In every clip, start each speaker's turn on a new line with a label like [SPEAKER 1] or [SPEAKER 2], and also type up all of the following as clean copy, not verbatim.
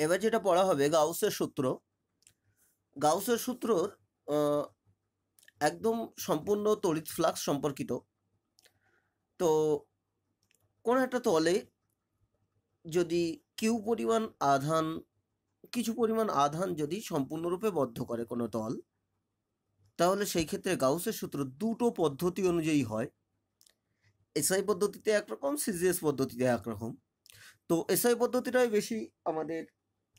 [SPEAKER 1] এবার যেটা পড়া হবে গাউসের সূত্র। গাউসের সূত্রর একদম সম্পূর্ণ তড়িৎ ফ্লাক্স সম্পর্কিত। তো কোনো একটা তলে যদি কিউ পরিমাণ আধান, কিছু পরিমাণ আধান যদি সম্পূর্ণরূপে বদ্ধ করে কোনো তল, তাহলে সেই ক্ষেত্রে গাউসের সূত্র দুটো পদ্ধতি অনুযায়ী হয়। এসআই পদ্ধতিতে একরকম, সিজিএস পদ্ধতিতে একরকম। তো এসআই পদ্ধতিটাই বেশি আমাদের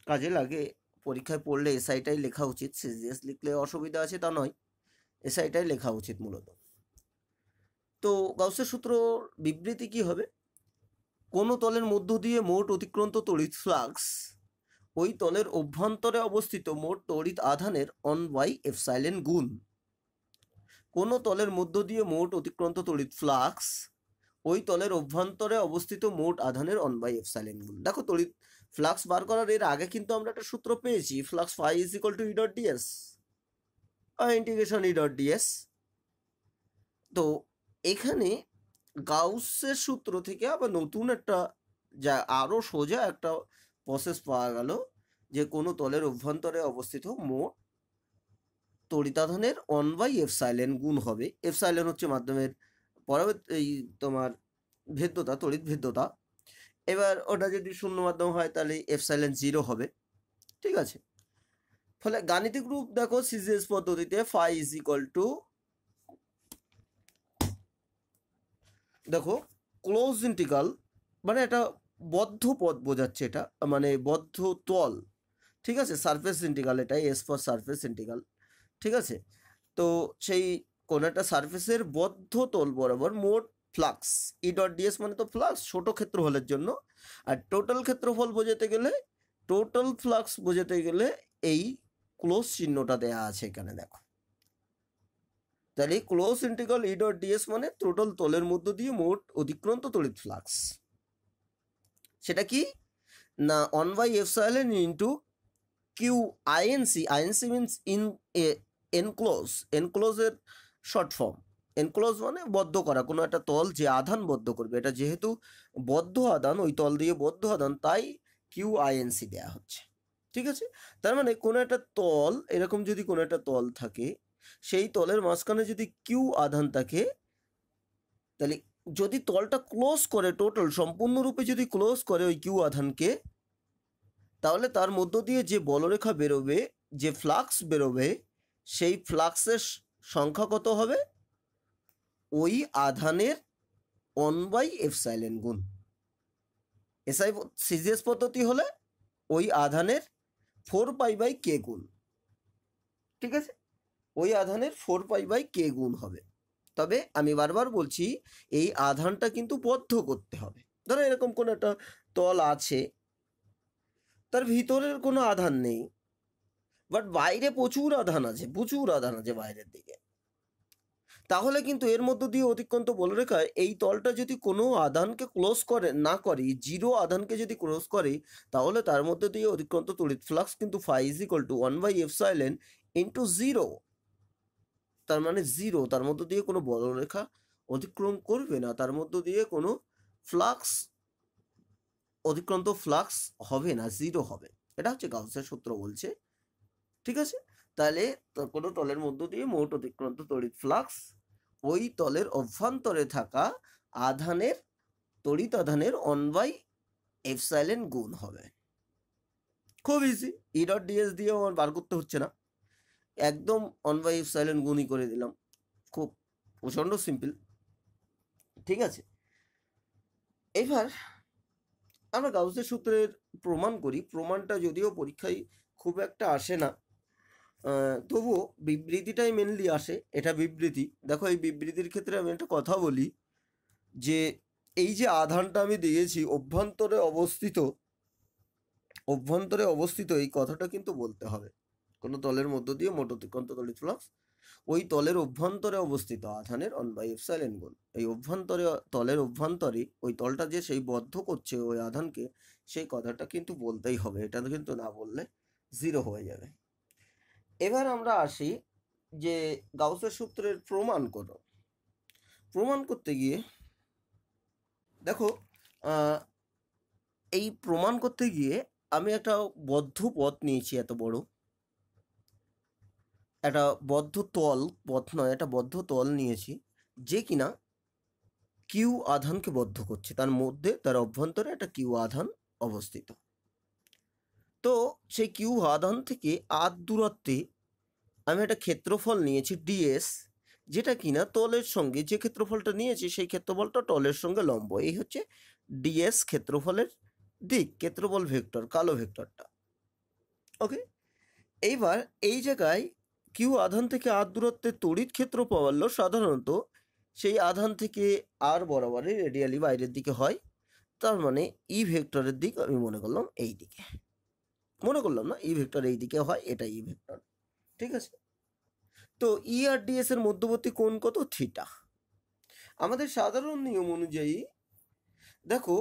[SPEAKER 1] কাজে লাগে। পরীক্ষায় পড়লে এসআইটাই লেখা উচিত, সিজিএস লিখলে অসুবিধা আছে তা নয়, এসআইটাই লেখা উচিত মূলত। তো গাউসের সূত্র বিবৃতি কি হবে? কোনো তলের মধ্য দিয়ে মোট অতিক্রান্ত তড়িৎ ফ্লাক্স ওই তলের অভ্যন্তরে অবস্থিত মোট তড়িৎ আধানের 1/ε গুণ। কোনো তলের মধ্য দিয়ে মোট অতিক্রান্ত তড়িৎ ফ্লাক্স ওই তলের অভ্যন্তরে অবস্থিত মোট আধানের 1/ε গুণ। দেখো, তড়িৎ ফ্লাক্স বার করার এর আগে কিন্তু আমরা একটা সূত্র পেয়েছি, flux phi is equal to E dot DS, integration E dot DS. তো এখানে গাউসের সূত্র থেকে আবার নতুন একটা, যা আরও সোজা একটা প্রসেস পাওয়া গেল, যে কোনো তলের অভ্যন্তরে অবস্থিত মোট তড়িতাধানের 1/ε গুণ হবে। এফসাইলেন হচ্ছে মাধ্যমের এই তোমার ভেদ্যতা, তড়িৎ ভেদ্যতা। এবার ওটা যদি শূন্য মাধ্যম হয় তাহলে এফসাইলেন 0 হবে, ঠিক আছে। ফলে গাণিতিক রূপ দেখো, সিজিএস পদ্ধতিতে ফাই ইজ ইকুয়াল টু, দেখো ক্লোজ ইন্টিগ্রাল, মানে এটা বদ্ধ পথ বোঝাচ্ছে, এটা মানে বদ্ধ তল, ঠিক আছে। সারফেস ইন্টিগ্রাল, এটা এস ফর সারফেস ইন্টিগ্রাল, ঠিক আছে। তো সেই কোন একটা সারফেসের বদ্ধ তল বরাবর মোট ফ্লাক্স, ই ডট ডিএস মানে তো ফ্লাক্স ছোট ক্ষেত্রফলের জন্য, আর টোটাল ক্ষেত্রফল বোঝাতে গেলে, টোটাল ফ্লাক্স বোঝাতে গেলে এই ক্লোজ চিহ্নটা দেয়া আছে এখানে, দেখো। তাহলে ক্লোজ ইন্টিগ্রাল ই ডট ডিএস মানে টোটাল তলের মধ্য দিয়ে মোট অতিক্রান্ত তড়িৎ ফ্লাক্স। সেটা কি না, 1/ε into Q INC. INC means in enclose, এনক্লোজের শর্ট ফর্ম। এনক্লোজ মানে বদ্ধ করা, কোনো একটা তল যে আধান বদ্ধ করবে, এটা যেহেতু বদ্ধ আধান, ওই তল দিয়ে বদ্ধ আধান, তাই কিউ আইএনসি দেওয়া হচ্ছে, ঠিক আছে। তার মানে কোনো একটা তল, এরকম যদি কোনো একটা তল থাকে, সেই তলের মাঝখানে যদি কিউ আধান থাকে, তাহলে যদি তলটা ক্লোজ করে, টোটাল সম্পূর্ণরূপে যদি ক্লোজ করে ওই কিউ আধানকে, তাহলে তার মধ্য দিয়ে যে বলরেখা বেরোবে, যে ফ্লাক্স বেরোবে, সেই ফ্লাক্সের সংখ্যা কত হবে? ওই আধানের 1/ε গুণ। এসআই সিজিএস পদ্ধতি হলে ওই আধানের 4π/k গুণ, ঠিক আছে। ওই আধানের 4π/k গুণ হবে। তবে আমি বারবার বলছি, এই আধানটা কিন্তু বদ্ধ করতে হবে। ধরো এরকম কোনো একটা তল আছে, তার ভিতরের কোনো আধান নেই, বাট বাইরে প্রচুর আধান আছে, প্রচুর আধান আছে বাইরের দিকে, তাহলে কিন্তু এর মধ্য দিয়ে অতিক্রান্ত বলরেখায় এই তলটা যদি কোনো আধানকে ক্লোজ করে না করে, জিরো আধানকে যদি ক্লোজ করে, তাহলে তার মধ্যে দিয়ে অতিক্রান্ত তড়িৎ ফ্লাক্স কিন্তু phi is equal to 1/ε into 0। তার মানে 0, তার মধ্য দিয়ে কোনো বলরেখা অতিক্রম করবে না, তার মধ্য দিয়ে কোনো ফ্লাক্স, অতিক্রান্ত ফ্লাক্স হবে না, 0 হবে। এটা হচ্ছে গাউসের সূত্র বলছে, ঠিক আছে। তাহলে কোনো তলের মধ্য দিয়ে মোট অতিক্রান্ত তড়িৎ ফ্লাক্স ওই তলের অভ্যন্তরে থাকা আধানের, তড়িৎ আধানের 1/ε গুণ হবে। খুব ইজি, ই ডট ডিএস দিয়ে আমার বার করতে হচ্ছে না, একদম 1/ε গুণই করে দিলাম, খুব প্রচণ্ড সিম্পল, ঠিক আছে। এবার আমরা গাউসের সূত্রের প্রমাণ করি। প্রমাণটা যদিও পরীক্ষায় খুব একটা আসে না, তবুও বিবৃতিটাই মেনলি আসে। এটা বিবৃতি, দেখো এই বিবৃতির ক্ষেত্রে আমি একটা কথা বলি, যে এই যে আধানটা আমি দিয়েছি অভ্যন্তরে অবস্থিত, অভ্যন্তরে অবস্থিত, এই কথাটা কিন্তু বলতে হবে। কোনো তলের মধ্য দিয়ে মোট অতিক্রান্ত তড়িৎ ফ্লাক্স ওই তলের অভ্যন্তরে অবস্থিত আধানের 1/ε গুণ। এই অভ্যন্তরে, তলের অভ্যন্তরে ওই তলটা যে সেই বদ্ধ করছে ওই আধানকে, সেই কথাটা কিন্তু বলতেই হবে, এটা কিন্তু না বললে 0 হয়ে যাবে। এবার আমরা আসি যে গাউসের সূত্রের প্রমাণ করো। প্রমাণ করতে গিয়ে দেখো, এই প্রমাণ করতে গিয়ে আমি একটা বদ্ধ পথ নিয়েছি, এত বড় একটা বদ্ধ তল, পথ নয়, একটা বদ্ধ তল নিয়েছি, যে কিনা কিউ আধানকে বদ্ধ করছে, তার মধ্যে তার অভ্যন্তরে একটা কিউ আধান অবস্থিত। তো সেই কিউ আধান থেকে আর দূরত্বে আমি একটা ক্ষেত্রফল নিয়েছি ডিএস, যেটা কিনা তলের সঙ্গে, যে ক্ষেত্রফলটা নিয়েছি সেই ক্ষেত্রফলটা তলের সঙ্গে লম্ব। এই হচ্ছে ডিএস ক্ষেত্রফলের দিক, ক্ষেত্রফল ভেক্টর, কালো ভেক্টরটা। ওকে, এইবার এই জায়গায় কিউ আধান থেকে আর দূরত্বে তড়িৎ ক্ষেত্র পাওয়াল সাধারণত সেই আধান থেকে আর বরাবরই রেডিয়ালি বাইরের দিকে হয়। তার মানে ই ভেক্টরের দিক আমি মনে করলাম এই দিকে, মনে করলাম না, ই ভেক্টর এই দিকে হয়, এটা ই ভেক্টর। ঠিক আছে, তো ই আর ডিএস এর মধ্যবর্তী কোণ কত? থিটা। আমাদের সাধারণ নিয়ম অনুযায়ী দেখো,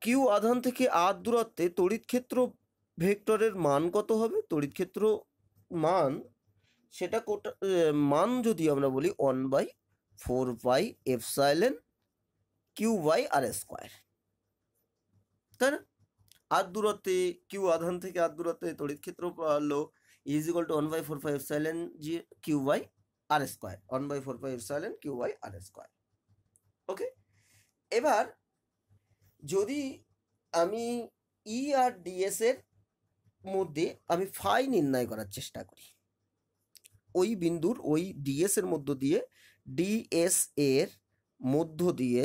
[SPEAKER 1] কিউ আধান থেকে আর দূরত্বে তড়িৎ ক্ষেত্র ভেক্টরের মান কত হবে? তড়িৎ ক্ষেত্র মান, সেটা মান যদি আমরা বলি 1/4πε Q/r², তাই না? আর দূরত্বে, কিউ আধান থেকে আর দূরত্বে তড়িৎ ক্ষেত্র হলো = 1/4πε Q/r², 1/4πε Q/r²। ওকে, এবার যদি আমি ই আর ডিএস এর মধ্যে আমি ফাই নির্ণয় করার চেষ্টা করি, ওই বিন্দুর, ওই ডিএস এর মধ্য দিয়ে, ডিএস এর মধ্য দিয়ে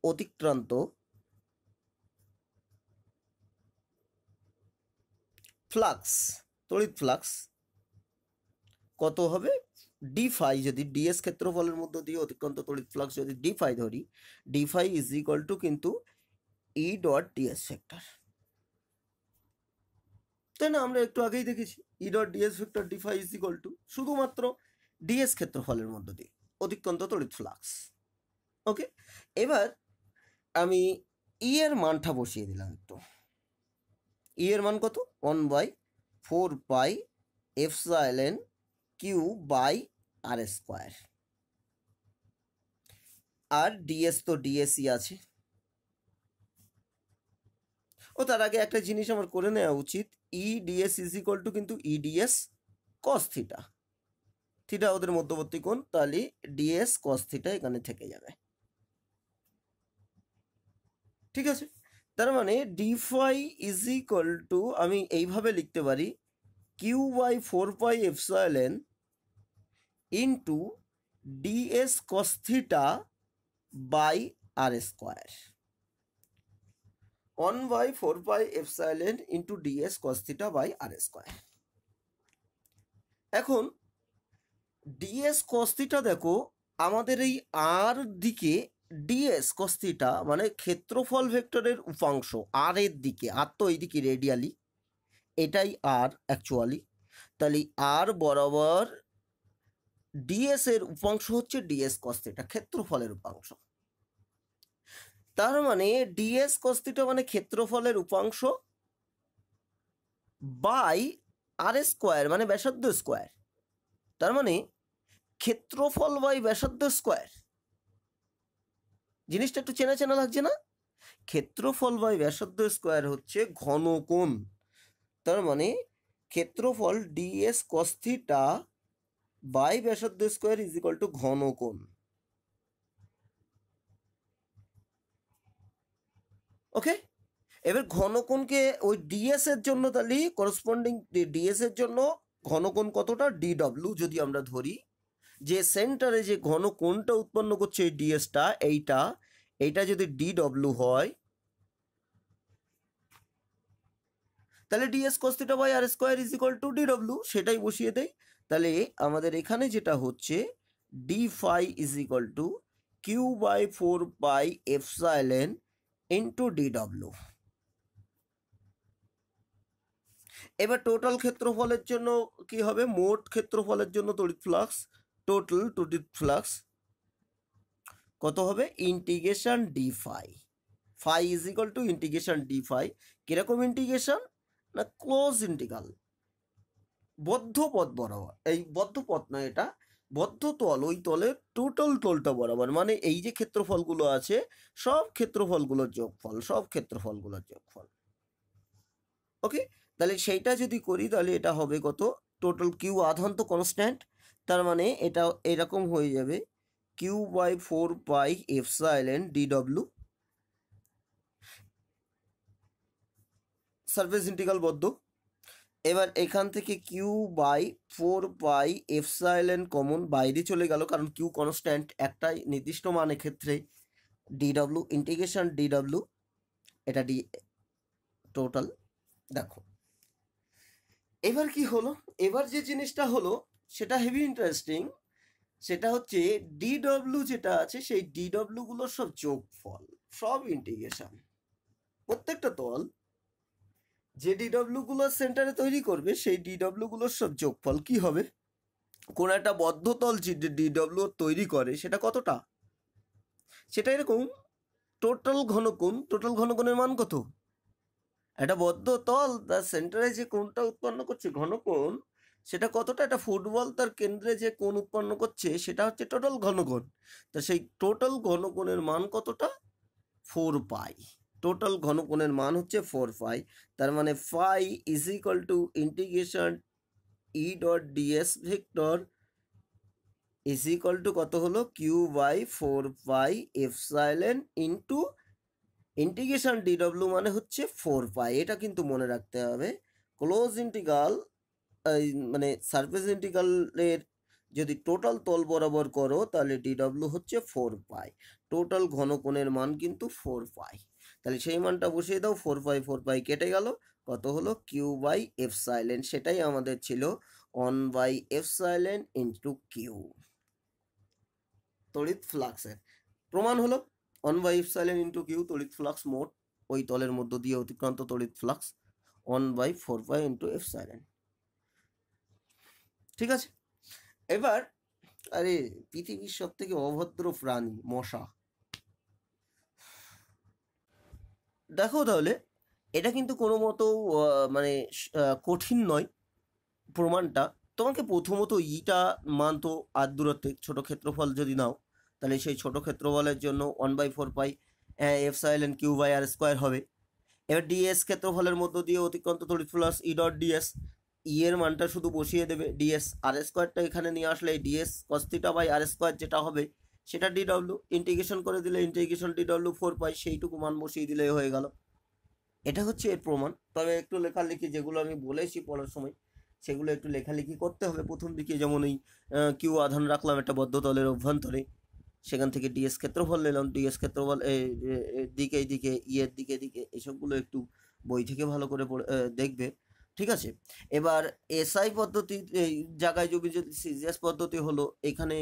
[SPEAKER 1] অতিক্রান্ত ফ্লাক্স, তড়িৎ ফ্লাক্স কত হবে? ডি ফাই, যদি ডিএস ক্ষেত্রফলের মধ্য দিয়ে অতিক্রান্ত তড়িৎ ফ্লাক্স যদি ডি ফাই ধরি, ডি ফাই = কিন্তু ই ডট ডিএস ভেক্টর, তাই না? আমরা একটু আগেই দেখেছি E dot DS vector D phi = শুধুমাত্র ডিএস ক্ষেত্রফলের মধ্য দিয়ে অতিক্রান্ত তড়িৎ ফ্লাক্স। ওকে, এবার আমি ই এর মানটা বসিয়ে দিলাম একটু। ই এর মান কত? 1/4πε Q/r², আর ডিএস তো ডিএসই আছে। ও তার আগে একটা জিনিস আমার করে নেওয়া উচিত, ই ডিএস = কিন্তু ই ডিএস কস থিটা, থিটা ওদের মধ্যবর্তী কোণ, তাহলে ডিএস কস থিটা এখানে থেকে যাবে। ঠিক আছে, তার মানে ডি ফাই আমি এইভাবে লিখতে পারি, Q/4πε into DS cos theta by r², 1/4πε into DS cos theta by r²। এখন ডিএস কস থিটা দেখো, আমাদের এই আর দিকে ডিএস কস থিটা মানে ক্ষেত্রফল ভেক্টরের উপাংশ, আর এর দিকে, আর তো এইদিকে রেডিয়ালি, এটাই আর অ্যাকচুয়ালি, তাহলে আর বরাবর ডিএস এর উপাংশ হচ্ছে ডিএস কস থিটা, ক্ষেত্রফলের উপাংশ। তার মানে ডিএস কস থিটা মানে ক্ষেত্রফলের উপাংশ বাই r² মানে ব্যাসার্ধ স্কোয়ার, তার মানে ক্ষেত্রফল বাই ব্যাসার্ধ স্কোয়ার। জিনিসটা একটু চেনা চেনা লাগছে না? ক্ষেত্রফল বাই ব্যাসার্ধ স্কোয়ার হচ্ছে ঘনকোণ, তার মানে ক্ষেত্রফল ডিএস কস থিটা বাই ব্যাসার্ধ স্কোয়ার = ঘনকোণ। ওকে, এবার ঘনকোণকে ওই ডিএস এর জন্য, তাহলে করসপন্ডিং ডিএস এর জন্য ঘনকোণ কতটা? ডিডব্লিউ যদি আমরা ধরি, যে সেন্টারে যে ঘনকোণটা উৎপন্ন করছে এই ডিএসটা, এইটা যদি ডিডব্লিউ হয়, তাহলে DS cos theta by r² = DW, সেটাই বসিয়ে দেই। তাহলে আমাদের এখানে যেটা হচ্ছে D phi = Q/4πε into DW. এবার টোটাল ক্ষেত্রফলের জন্য কি হবে? মোট ক্ষেত্রফলের জন্য তড়িৎ ফ্লাক্স, টোটাল তড়িৎ ফ্লাক্স কত হবে? Integration D phi, phi = integration D phi. কিরকম ইন্টিগ্রেশন? না ক্লোজ ইন্টিগ্রাল, বদ্ধ পথ বরাবর, এই বদ্ধ পথ নয়, এটা বদ্ধ তল ওই তলের টোটাল তলটা বরাবর, মানে এই যে ক্ষেত্রফলগুলো আছে সব ক্ষেত্রফলগুলোর যোগফল, সব ক্ষেত্রফলগুলোর যোগফল। ওকে, তাহলে সেইটা যদি করি তাহলে এটা হবে কত, টোটাল কিউ আধান তো কনস্ট্যান্ট, তার মানে এটা এরকম হয়ে যাবে Q by 4 pi epsilon DW, surface integral বদ্ধ। এবার এখান থেকে Q by 4 pi epsilon common বাইরে চলে গেল, কারণ কিউ কনস্ট্যান্ট একটাই নির্দিষ্ট মানের ক্ষেত্রে DW, ইন্টিগ্রেশন DW, এটা ডি টোটাল। দেখো এবার কি হলো, এবার যে জিনিসটা হলো সেটা হেভি ইন্টারেস্টিং, সেটা হচ্ছে DW যেটা আছে সেই DW গুলোর সব যোগফল, সব ইন্টিগ্রেশন, প্রত্যেকটা তল যে DW গুলোর সেন্টারে তৈরি করবে সেই DW গুলোর সব যোগফল কি হবে, কোন একটা বদ্ধ তল যে DW তৈরি করে সেটা কতটা, সেটা এরকম টোটাল ঘনকোণ, টোটাল ঘনকোণের মান কত, একটা বদ্ধ তল তার সেন্টারে যে কোণটা উৎপন্ন করছে ঘনকোণ সেটা কতটা, একটা ফুটবল তার কেন্দ্রে যে কোণ উৎপন্ন করছে সেটা হচ্ছে টোটাল ঘনকোণ, তা সেই টোটাল ঘনকোণের মান কতটা, 4 পাই, টোটাল ঘনকোণের মান হচ্ছে 4 পাই, তার মানে phi is equal to integration E dot DS vector is equal to কত হলো, Q by 4 pi epsilon into integration DW মানে হচ্ছে 4 পাই, এটা কিন্তু মনে রাখতে হবে। ক্লোজ ইন্টিগ্রাল মানে সারফেস ইন্টিগ্রালের যদি টোটাল তল বরাবর করো তাহলে DW হচ্ছে 4 পাই, টোটাল ঘনকোণের মান কিন্তু 4 পাই, তাহলে সেই মানটা বসিয়ে দাও, 4 পাই 4 পাই কেটে গেল, কত হলো কিউ বাই এপসাইলন, সেটাই আমাদের ছিল 1/এপসাইলন ইন্টু কিউ, তড়িৎ ফ্লাক্সের প্রমাণ হলো 1/এপসাইলন ইন্টু কিউ তড়িৎ ফ্লাক্স, মোট ওই তলের মধ্য দিয়ে অতিক্রান্ত তড়িৎ ফ্লাক্স 1/4 পাই ইন্টু এপসাইলন। ঠিক আছে, এবার আরে পৃথিবীর সব থেকে অভদ্র প্রাণী মশা, দেখো তাহলে এটা কিন্তু কোনো মতো মানে কঠিন নয় প্রমাণটা, তোমাকে প্রথমত ইটা মানতো আর দূরত্বে ছোট ক্ষেত্রফল যদি নাও তাহলে সেই ছোট ক্ষেত্রফলের জন্য 1/4 pi epsilon Q by R square হবে। এবার ডিএস ক্ষেত্রফলের মধ্য দিয়ে অতিক্রান্ত তড়িৎ flux E dot DS, E এর মানটা শুধু বসিয়ে দেবে, ডিএস আর স্কোয়ারটা এখানে নিয়ে আসলে DS cos theta by R square যেটা হবে সেটা DW, ইন্টিগ্রেশন করে দিলে ইন্টিগ্রেশন DW 4 পাই, সেইটুকু মান বসিয়ে দিলেই হয়ে গেল, এটা হচ্ছে এর প্রমাণ। তবে একটু লেখালেখি যেগুলো আমি বলেছি পড়ার সময় সেগুলো একটু লেখালেখি করতে হবে প্রথম দিকে, যেমন এই কিউ আধান রাখলাম একটা বদ্ধ তলের অভ্যন্তরে, সেখান থেকে ডিএস ক্ষেত্রফল নিলাম, ডিএস ক্ষেত্রফল দিকে দিকে ইয়ের দিকে দিকে, এসবগুলো একটু বই থেকে ভালো করে দেখবে, ঠিক আছে। এবার এসআই পদ্ধতি এই জায়গায় যদি যদি সিজিএস পদ্ধতি হলো এখানে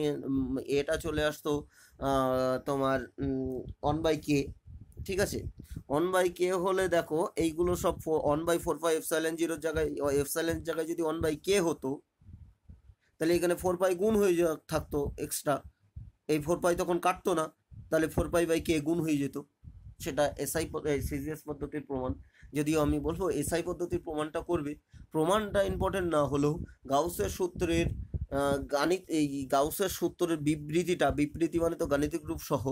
[SPEAKER 1] এটা চলে আসতো তোমার 1/k, ঠিক আছে, 1/k হলে দেখো এইগুলো সব 1/4 পাই এপসাইলন জিরোর জায়গায়, এপসাইলন জায়গায় যদি 1/k হতো তাহলে এখানে 4 পাই গুণ হয়ে থাকতো এক্সট্রা, এই 4 পাই তখন কাটতো না, তাহলে 4 পাই/k গুণ হয়ে যেত, সেটা এসআই সিজিএস পদ্ধতির প্রমাণ। যদিও আমি বলবো এসআই পদ্ধতির প্রমাণটা করবে, প্রমাণটা ইম্পর্টেন্ট না হলেও গাউসের সূত্রের এই গাউসের সূত্রের বিবৃতি মানে তো গাণিতিক রূপ সহ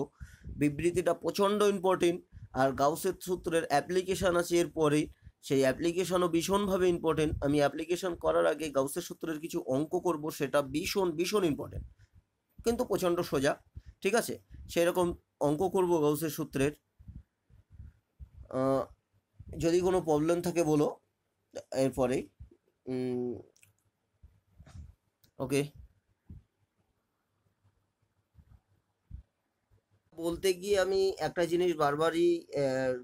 [SPEAKER 1] বিবৃতিটা প্রচণ্ড ইম্পর্টেন্ট, আর গাউসের সূত্রের অ্যাপ্লিকেশান আছে এরপরে, সেই অ্যাপ্লিকেশনও ভীষণভাবে ইম্পর্টেন্ট। আমি অ্যাপ্লিকেশন করার আগে গাউসের সূত্রের কিছু অঙ্ক করব, সেটা ভীষণ ভীষণ ইম্পর্টেন্ট, কিন্তু প্রচণ্ড সোজা, ঠিক আছে, সেরকম অঙ্ক করব গাউসের সূত্রের। যদি কোনো প্রবলেম থাকে বলো এরপরে, ওকে। বলতে গিয়ে আমি একটা জিনিস বারবারই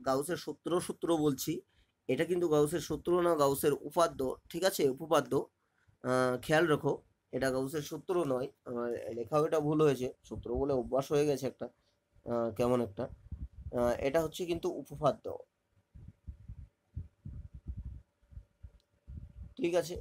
[SPEAKER 1] গাউসের সূত্র বলছি, এটা কিন্তু গাউসের সূত্র না, গাউসের উপাদ্য, ঠিক আছে, উপপাদ্য, খেয়াল রাখো, এটা গাউসের সূত্র নয়, আমার লেখাও এটা ভুল হয়েছে, সূত্র বলে অভ্যাস হয়ে গেছে একটা কেমন একটা, এটা হচ্ছে কিন্তু উপপাদ্য, ঠিক আছে।